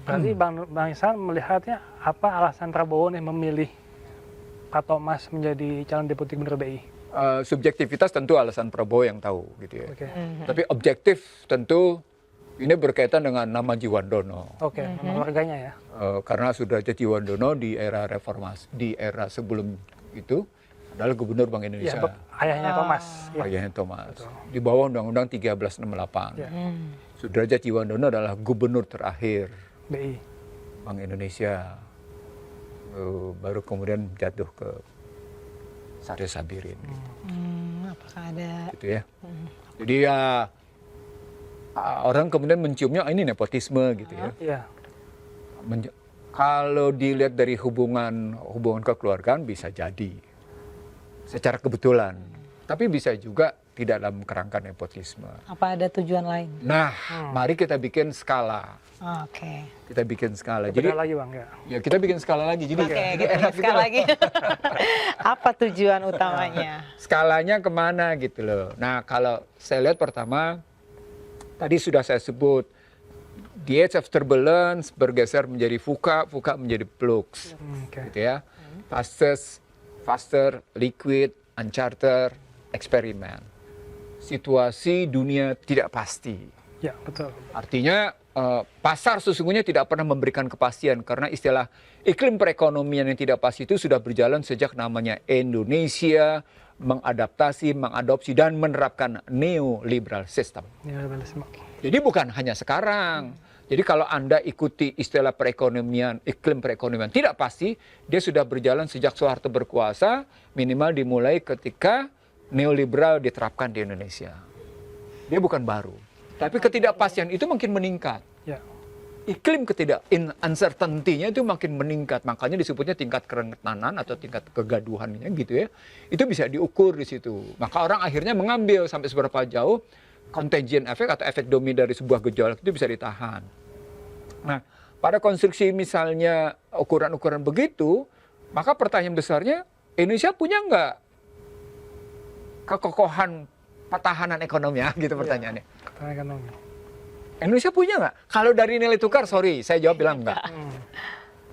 Berarti Bang Ihsan melihatnya apa alasan Prabowo nih memilih Pak Thomas menjadi calon deputi gubernur BI? Subjektivitas tentu alasan Prabowo yang tahu gitu ya. Oke. Tapi objektif tentu ini berkaitan dengan nama Jiwandono. Oke, nama keluarganya ya. Karena Sudrajat Jiwandono di era reformasi, di era sebelum itu adalah gubernur Bank Indonesia. Iya, ayahnya Thomas. Ya. Ayahnya Thomas. Di bawah Undang-Undang 1368. Ya. Sudrajat Jiwandono adalah gubernur terakhir BI. Bank Indonesia. Baru kemudian jatuh ke Sari Sabirin. Apakah ada? Gitu ya. Jadi ya orang kemudian menciumnya ini nepotisme gitu ya. Iya. Kalau dilihat dari hubungan kekeluargaan bisa jadi secara kebetulan, tapi bisa juga tidak dalam kerangka nepotisme. Apa ada tujuan lain? Nah, mari kita bikin skala. Oke. Kita bikin skala. Jadi Jadi lagi Bang ya. ya kita bikin skala lagi. Jadi Oke, jadi kita enak sekali gitu. lagi. Apa tujuan utamanya? Skalanya kemana gitu loh. Nah, kalau saya lihat pertama, tadi sudah saya sebut, the age of turbulence bergeser menjadi VUCA menjadi flux. Oke. Gitu ya. Faster, liquid, uncharted, eksperimen. Situasi dunia tidak pasti. Ya, betul. Artinya pasar sesungguhnya tidak pernah memberikan kepastian karena istilah iklim perekonomian yang tidak pasti itu sudah berjalan sejak namanya Indonesia mengadopsi dan menerapkan neoliberal system. Neoliberalisme. Jadi bukan hanya sekarang. Jadi kalau Anda ikuti istilah perekonomian, iklim perekonomian tidak pasti, dia sudah berjalan sejak Soeharto berkuasa, minimal dimulai ketika neoliberal diterapkan di Indonesia. Dia bukan baru. Tapi ketidakpastian itu makin meningkat. Ya. Iklim uncertainty-nya itu makin meningkat. Makanya disebutnya tingkat kerentanan atau tingkat kegaduhannya gitu ya. Itu bisa diukur di situ. Maka orang akhirnya mengambil sampai seberapa jauh contagion effect atau efek domino dari sebuah gejolak itu bisa ditahan. Nah, pada konstruksi misalnya ukuran-ukuran begitu, maka pertanyaan besarnya, Indonesia punya nggak kekokohan pertahanan ekonomi ya, gitu pertanyaannya. Pertahanan ekonomi. Indonesia punya nggak? Kalau dari nilai tukar, sorry, saya jawab bilang enggak.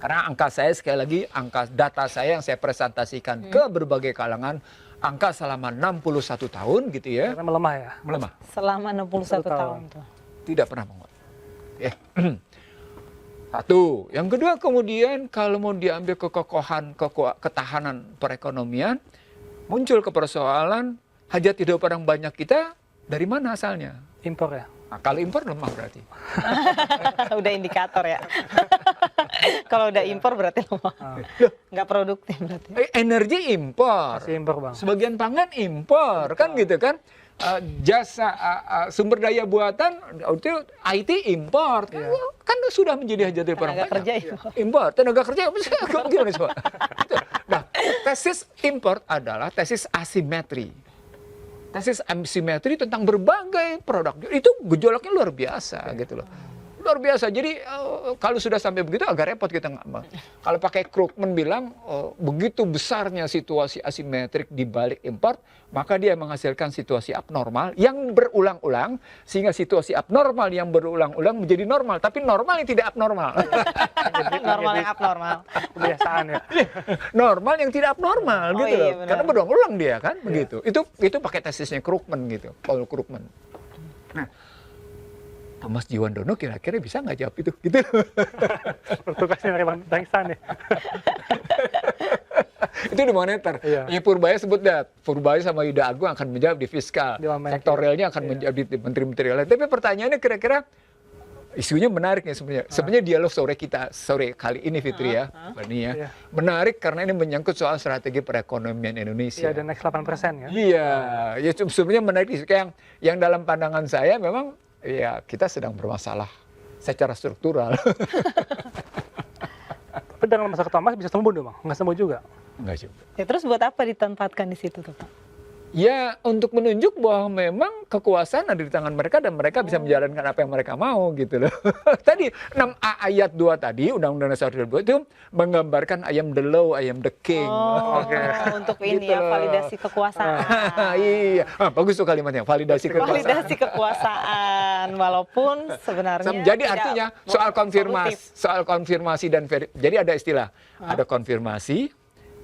Karena angka saya sekali lagi, angka data saya yang saya presentasikan ke berbagai kalangan, angka selama 61 tahun gitu ya, Karena melemah ya. melemah. Selama 61 tahun tuh. Tidak pernah menguat. Ya. Satu. Yang kedua kemudian kalau mau diambil kekokohan, ketahanan perekonomian, muncul ke persoalan hajat hidup orang banyak kita dari mana asalnya? Impor ya. Nah, kalau impor lemah berarti. Udah indikator ya. Kalau udah impor berarti lemah. Nggak produktif berarti. Energi impor. Masih impor Bang. Sebagian pangan impor, kan gitu kan? Jasa sumber daya buatan itu IT impor kan sudah menjadi hajat hidup orang Tenaga banyak. kerja Impor, tenaga kerja gimana coba? Nah, tesis impor adalah tesis asimetri. Tesis asimetri tentang berbagai produk. Itu gejolaknya luar biasa gitu loh. Luar biasa. Jadi kalau sudah sampai begitu agak repot kita nggak. Kalau pakai Krugman bilang begitu besarnya situasi asimetrik di balik import, maka dia menghasilkan situasi abnormal yang berulang-ulang sehingga situasi abnormal yang berulang-ulang menjadi normal, tapi normal yang tidak abnormal. Normal yang abnormal. Kebiasaan ya. Normal yang tidak abnormal Oh gitu iya, loh. benar. Karena berulang-ulang dia kan begitu. Itu pakai tesisnya Krugman gitu, Paul Krugman. Nah, Thomas Jiwandono kira-kira bisa nggak jawab itu? Gitu. Tugasnya dari Bang Ihsan ya. Itu di moneter. Iya. Ya Purbaya sebut dat. Purbaya sama Yuda Agung akan menjawab di fiskal. Di Wamen. Sektorialnya akan menjawab di menteri-menteri lain. Tapi pertanyaannya kira-kira isunya menarik nih sebenarnya. Sebenarnya dialog sore kali ini Fitri ya, Bani ya. Iya. Menarik karena ini menyangkut soal strategi perekonomian Indonesia. Iya, dan next 8% ya. Iya, ya sebenarnya menarik. Yang dalam pandangan saya memang ya kita sedang bermasalah secara struktural. Tapi dengan masa Thomas bisa sembuh dong Bang? Nggak sembuh juga. Enggak juga. Ya, terus buat apa ditempatkan di situ tuh Pak? Ya untuk menunjuk bahwa memang kekuasaan ada di tangan mereka dan mereka bisa menjalankan apa yang mereka mau gitu loh. Tadi 6A ayat 2 tadi Undang-Undang Dasar 2002 itu menggambarkan I am the law, I am the king. Oke. Untuk ini Gitu ya loh. validasi kekuasaan. Iya, bagus tuh kalimatnya, validasi kekuasaan. Validasi kekuasaan. Dan walaupun sebenarnya Jadi tidak artinya soal solutif. konfirmasi dan jadi ada istilah, ada konfirmasi,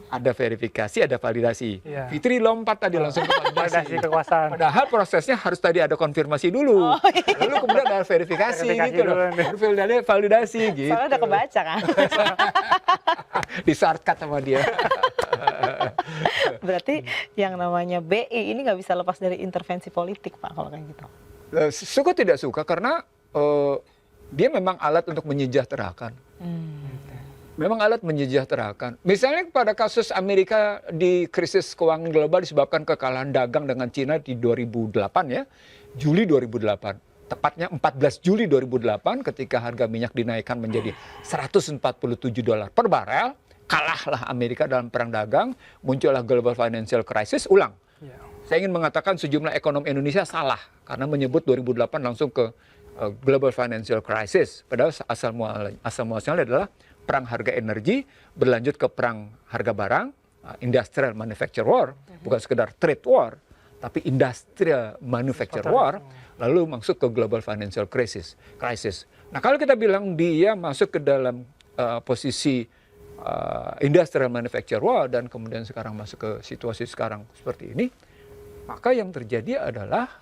ada verifikasi, ada validasi. Iya. Fitri lompat tadi langsung ke Validasi validasi. kekuasaan. Padahal prosesnya harus tadi ada konfirmasi dulu, lalu kemudian ada verifikasi Verifikasi gitu loh, dulu. baru validasi gitu. Soalnya udah kebaca kan. Di shortcut sama dia. Berarti yang namanya BI ini nggak bisa lepas dari intervensi politik, Pak, kalau kayak gitu. Suka tidak suka karena dia memang alat untuk menyejahterakan. Memang alat menyejahterakan. Misalnya pada kasus Amerika di krisis keuangan global disebabkan kekalahan dagang dengan Cina di 2008 ya, Juli 2008. Tepatnya 14 Juli 2008 ketika harga minyak dinaikkan menjadi $147 per barel, kalahlah Amerika dalam perang dagang, muncullah global financial crisis ulang. Iya. Saya ingin mengatakan sejumlah ekonom Indonesia salah karena menyebut 2008 langsung ke global financial crisis. Padahal asal muasalnya adalah perang harga energi berlanjut ke perang harga barang, industrial manufacture war, bukan sekedar trade war, tapi industrial manufacture war, lalu masuk ke global financial crisis. Nah, kalau kita bilang dia masuk ke dalam posisi industrial manufacture war dan kemudian sekarang masuk ke situasi sekarang seperti ini, maka yang terjadi adalah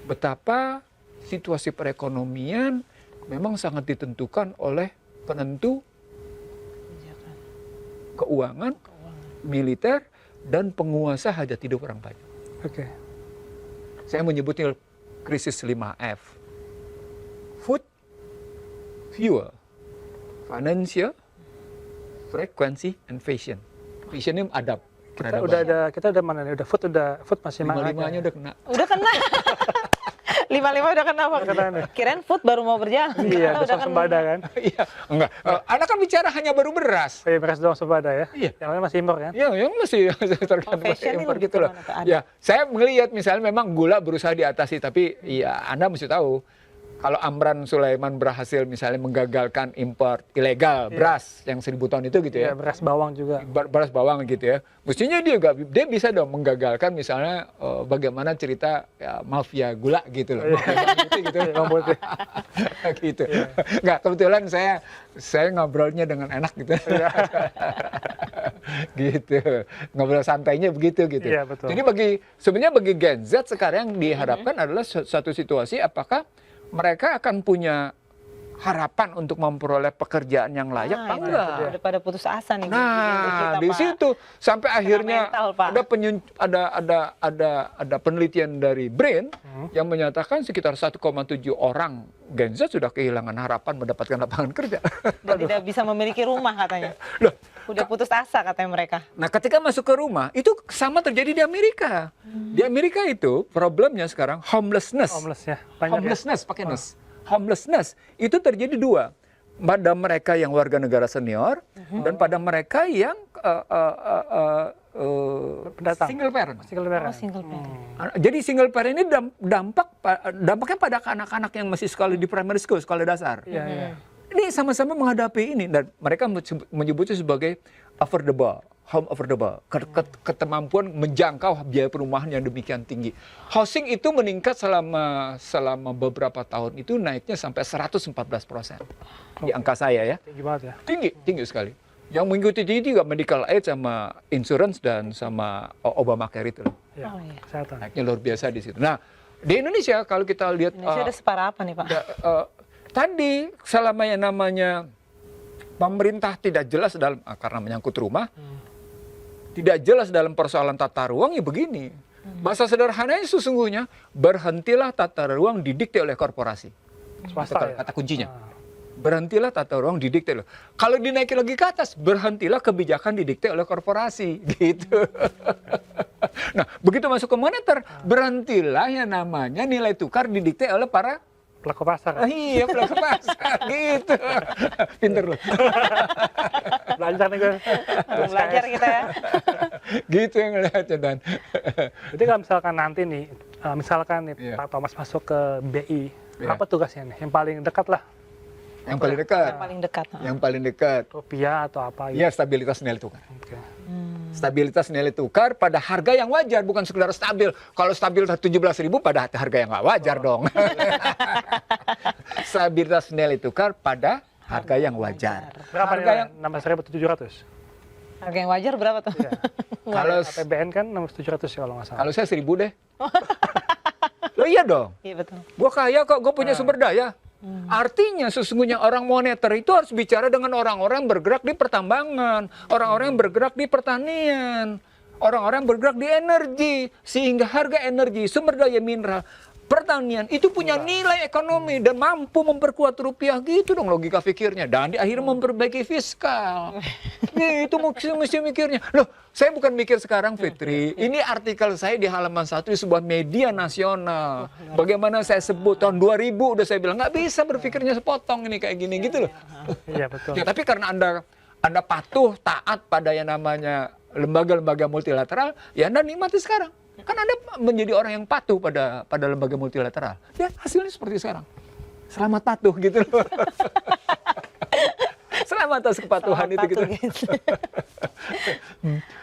betapa situasi perekonomian memang sangat ditentukan oleh penentu keuangan, militer, dan penguasa hajat hidup orang banyak. Oke. Saya menyebutnya krisis 5F. Food, fuel, financial, frequency, and fashion. Fashion ini adab. Kita udah mana nih? Udah food masih mana? Lima-limanya udah kena. Udah kena. 5-5 udah kena, Pak. Udah kena nih. Kirain food baru mau berjalan. Iya, Udah udah sembada kan? Iya, enggak. Anda kan bicara hanya baru beras. Kayak beras doang sembada ya? Iya. Yang lain masih impor kan? Ya, yang masih tergantung fashion ini impor lebih gitu loh. kemana, Pak? Ada. Ya, saya melihat misalnya memang gula berusaha diatasi, tapi ya Anda mesti tahu kalau Amran Sulaiman berhasil misalnya menggagalkan impor ilegal beras yang 1000 ton itu gitu Iya, ya. beras bawang juga. Beras bawang gitu ya. Mestinya dia bisa dong menggagalkan misalnya bagaimana cerita ya, mafia gula gitu loh. Gitu. Bawang putih. Gitu. Nggak, kebetulan saya ngobrolnya dengan enak gitu. Gitu. Ngobrol santainya begitu gitu. Iya, betul. Jadi sebenarnya bagi Gen Z sekarang yang diharapkan adalah satu situasi apakah mereka akan punya harapan untuk memperoleh pekerjaan yang layak apa itu enggak? udah pada putus asa nih. Nah, di situ sampai akhirnya mental, Pak. ada penelitian dari BRAIN yang menyatakan sekitar 1,7 orang Gen Z sudah kehilangan harapan mendapatkan lapangan kerja. Dan tidak bisa memiliki rumah katanya. Loh, Udah putus asa katanya mereka. nah, ketika masuk ke rumah itu sama terjadi di Amerika. Di Amerika itu problemnya sekarang homelessness. Homeless ya. Banyak Homelessness pakai ness. Homelessness itu terjadi dua, pada mereka yang warga negara senior dan pada mereka yang Pendatang. single parent. ya. Single parent. Oh, single parent. Jadi single parent ini dampaknya pada anak-anak yang masih sekolah di primary school, sekolah dasar. Iya, iya. Ini sama-sama menghadapi ini dan mereka menyebutnya sebagai home affordable, ketemampuan menjangkau biaya perumahan yang demikian tinggi. Housing itu meningkat selama beberapa tahun itu naiknya sampai 114% di angka saya ya. Tinggi banget ya. Tinggi sekali. Yang mengikuti ini juga medical aid sama insurance dan sama Obamacare itu loh. Iya, Oh, iya. kesehatan. Naiknya luar biasa di situ. Nah, di Indonesia kalau kita lihat Indonesia udah separah apa nih, Pak? tadi selama yang namanya pemerintah tidak jelas dalam karena menyangkut rumah, tidak jelas dalam persoalan tata ruang ya begini. Bahasa sederhananya sesungguhnya berhentilah tata ruang didikte oleh korporasi. Swasta ya? Kata kuncinya. Berhentilah tata ruang didikte oleh. Kalau dinaikin lagi ke atas, berhentilah kebijakan didikte oleh korporasi, gitu. Nah, begitu masuk ke moneter, berhentilah yang namanya nilai tukar didikte oleh para Pelaku pasar. iya, pelaku pasar, gitu. Pinter loh. Belajar nih gue. Belajar kita ya. Gitu yang ngeliatnya, Dan. Jadi kalau misalkan nanti nih, Iya. Pak Thomas masuk ke BI, Iya. apa tugasnya nih? Yang paling dekat lah, Yang paling dekat. Yang paling dekat. Yang paling dekat. rupiah atau apa gitu. Ya, stabilitas nilai tukar. Oke. Stabilitas nilai tukar pada harga yang wajar, bukan sekedar stabil. Kalau stabil 17.000 pada harga yang nggak wajar dong. Stabilitas nilai tukar pada harga yang wajar. Berapa Harga nih? yang 16.700. Harga yang wajar berapa tuh? Iya. kalau APBN kan 16.700 ya kalau nggak salah. kalau saya 1.000 deh. Loh iya dong. Iya betul. Gua kaya kok, gue punya sumber daya. Artinya sesungguhnya orang moneter itu harus bicara dengan orang-orang yang bergerak di pertambangan, orang-orang yang bergerak di pertanian, orang-orang yang bergerak di energi, sehingga harga energi, sumber daya mineral, pertanian itu punya nilai ekonomi dan mampu memperkuat rupiah, gitu dong logika pikirnya. Dan di akhirnya memperbaiki fiskal. Itu mesti mikirnya. Loh, saya bukan mikir sekarang, Fitri. Ini artikel saya di halaman 1 di sebuah media nasional. Bagaimana saya sebut tahun 2000 udah saya bilang nggak bisa berpikirnya sepotong ini kayak gini gitu loh. Iya betul. Ya, tapi karena Anda patuh taat pada yang namanya lembaga-lembaga multilateral, ya Anda nikmati sekarang. Kan Anda menjadi orang yang patuh pada lembaga multilateral. Ya, hasilnya seperti sekarang. Selamat patuh gitu loh. Selamat atas kepatuhan itu gitu.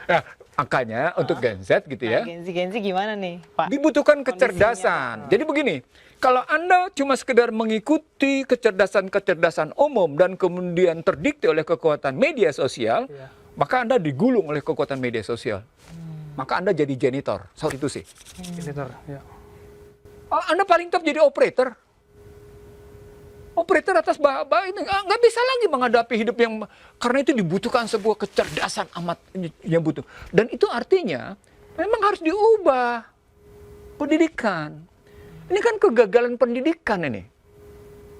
Nah, makanya untuk Gen Z gitu ya. Gen Z gimana nih, Pak? Dibutuhkan kecerdasan. Jadi begini, kalau Anda cuma sekedar mengikuti kecerdasan umum dan kemudian terdikte oleh kekuatan media sosial, Iya. maka Anda digulung oleh kekuatan media sosial. Maka Anda jadi janitor, soal itu sih. Editor, ya. Oh, Anda paling top jadi operator. Operator atas ini nggak bisa lagi menghadapi hidup yang, karena itu dibutuhkan sebuah kecerdasan amat yang butuh. Dan itu artinya memang harus diubah pendidikan. Ini kan kegagalan pendidikan ini.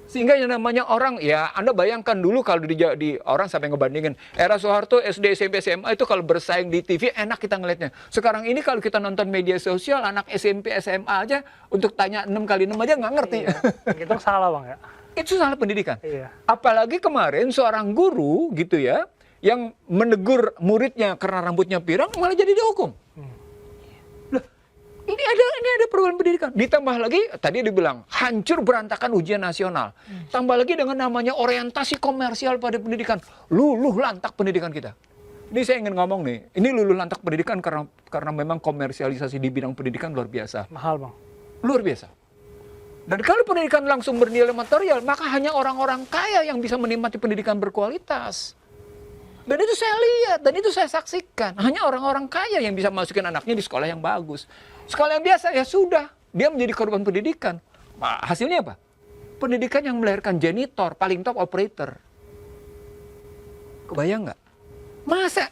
Sehingga yang namanya orang, ya Anda bayangkan dulu kalau di orang sampai ngebandingin era Soeharto SD, SMP, SMA itu kalau bersaing di TV enak kita ngelihatnya. Sekarang ini kalau kita nonton media sosial, anak SMP, SMA aja untuk tanya 6 kali 6 aja nggak ngerti. Iya. Itu salah Bang ya. Itu salah pendidikan. Iya. Apalagi kemarin seorang guru gitu ya, yang menegur muridnya karena rambutnya pirang malah jadi dihukum. Loh, ini ada perubahan pendidikan. Ditambah lagi tadi dibilang hancur berantakan ujian nasional. Tambah lagi dengan namanya orientasi komersial pada pendidikan. Luluh lantak pendidikan kita. Ini saya ingin ngomong nih, ini luluh lantak pendidikan karena memang komersialisasi di bidang pendidikan luar biasa. Mahal Bang. Luar biasa. Dan kalau pendidikan langsung bernilai material, maka hanya orang-orang kaya yang bisa menikmati pendidikan berkualitas. Dan itu saya lihat, dan itu saya saksikan. Hanya orang-orang kaya yang bisa masukin anaknya di sekolah yang bagus. Sekolah yang biasa, ya sudah. Dia menjadi korban pendidikan. Nah, hasilnya apa? Pendidikan yang melahirkan janitor, paling top operator. Kebayang nggak? Masa?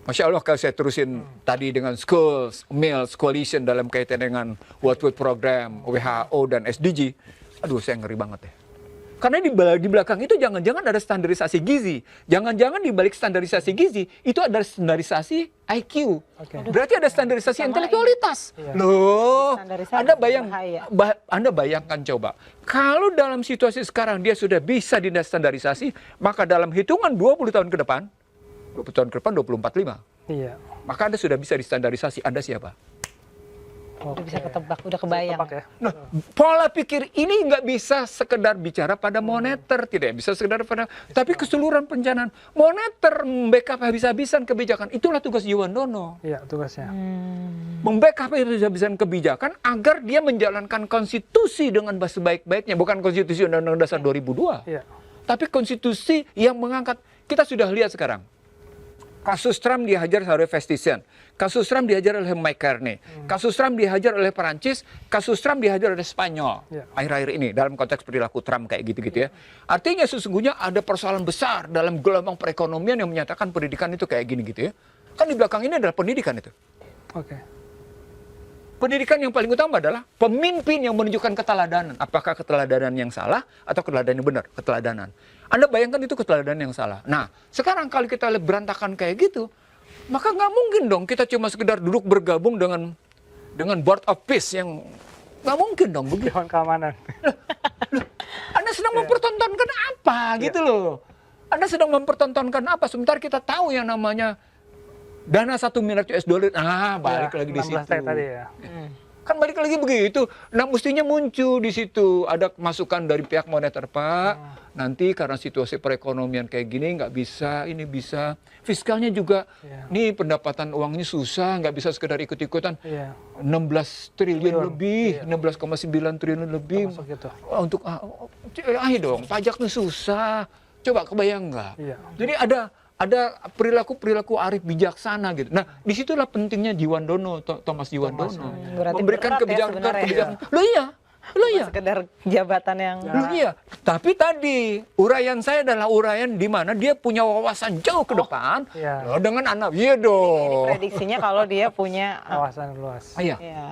Masya Allah kalau saya terusin tadi dengan Schools, Mills, Coalition dalam kaitan dengan World Food Program, WHO, dan SDG. Aduh, saya ngeri banget ya. Karena di belakang itu jangan-jangan ada standarisasi gizi. Jangan-jangan di balik standarisasi gizi, itu ada standarisasi IQ. Oke. Berarti ada standarisasi intelektualitas. Iya. Loh, Standarisasi Anda Anda bayangkan coba. Kalau dalam situasi sekarang dia sudah bisa distandarisasi, maka dalam hitungan 20 tahun ke depan, 20 tahun ke depan 2045, Iya. maka Anda sudah bisa distandarisasi. Anda siapa? Udah bisa ketebak, udah kebayang. Tebak ya. Nah, pola pikir ini nggak bisa sekedar bicara pada moneter, tidak bisa sekedar pada, tapi keseluruhan perencanaan. Moneter membackup habis-habisan kebijakan, itulah tugas Yuwandono. Iya, tugasnya. Membackup habis-habisan kebijakan agar dia menjalankan konstitusi dengan sebaik-baiknya, bukan konstitusi Undang-Undang Dasar 2002, Iya. tapi konstitusi yang mengangkat. Kita sudah lihat sekarang. Kasus Trump dihajar oleh Vestisen, kasus Trump dihajar oleh Mike Carney, kasus Trump dihajar oleh Perancis, kasus Trump dihajar oleh Spanyol. Ya. Akhir-akhir ini dalam konteks perilaku Trump kayak gitu-gitu ya. Artinya sesungguhnya ada persoalan besar dalam gelombang perekonomian yang menyatakan pendidikan itu kayak gini gitu ya. Kan di belakang ini adalah pendidikan itu. Oke. Pendidikan yang paling utama adalah pemimpin yang menunjukkan keteladanan. Apakah keteladanan yang salah atau keteladanan yang benar? Keteladanan. Anda bayangkan itu keteladanan yang salah. Nah, sekarang kalau kita lihat berantakan kayak gitu, maka nggak mungkin dong kita cuma sekedar duduk bergabung dengan Board of Peace yang nggak mungkin dong begitu. Dewan keamanan. Anda sedang mempertontonkan apa gitu loh. Anda sedang mempertontonkan apa? Sementara kita tahu yang namanya dana 1 miliar US dollar. Balik lagi di 16 situ. tadi ya. Kan balik lagi begitu. Nah, mestinya muncul di situ ada masukan dari pihak moneter, Pak. Nanti karena situasi perekonomian kayak gini nggak bisa, ini bisa. Fiskalnya juga, nih pendapatan uangnya susah, nggak bisa sekedar ikut-ikutan. Iya. 16 triliun lebih, 16,9 triliun lebih. Termasuk gitu. Untuk, ayo dong, pajak tuh susah. Coba kebayang nggak? Iya. Jadi ada perilaku Arif bijaksana gitu. Nah, disitulah pentingnya Jiwandono, Thomas Jiwandono. Berarti Memberikan berat ya sebenarnya. kebijakan. Loh iya. Bukan sekedar jabatan yang Loh iya. Tapi tadi, uraian saya adalah uraian di mana dia punya wawasan jauh ke depan. Iya. Loh, dengan anak, iya dong. prediksinya kalau dia punya Kawasan luas. Iya. ya.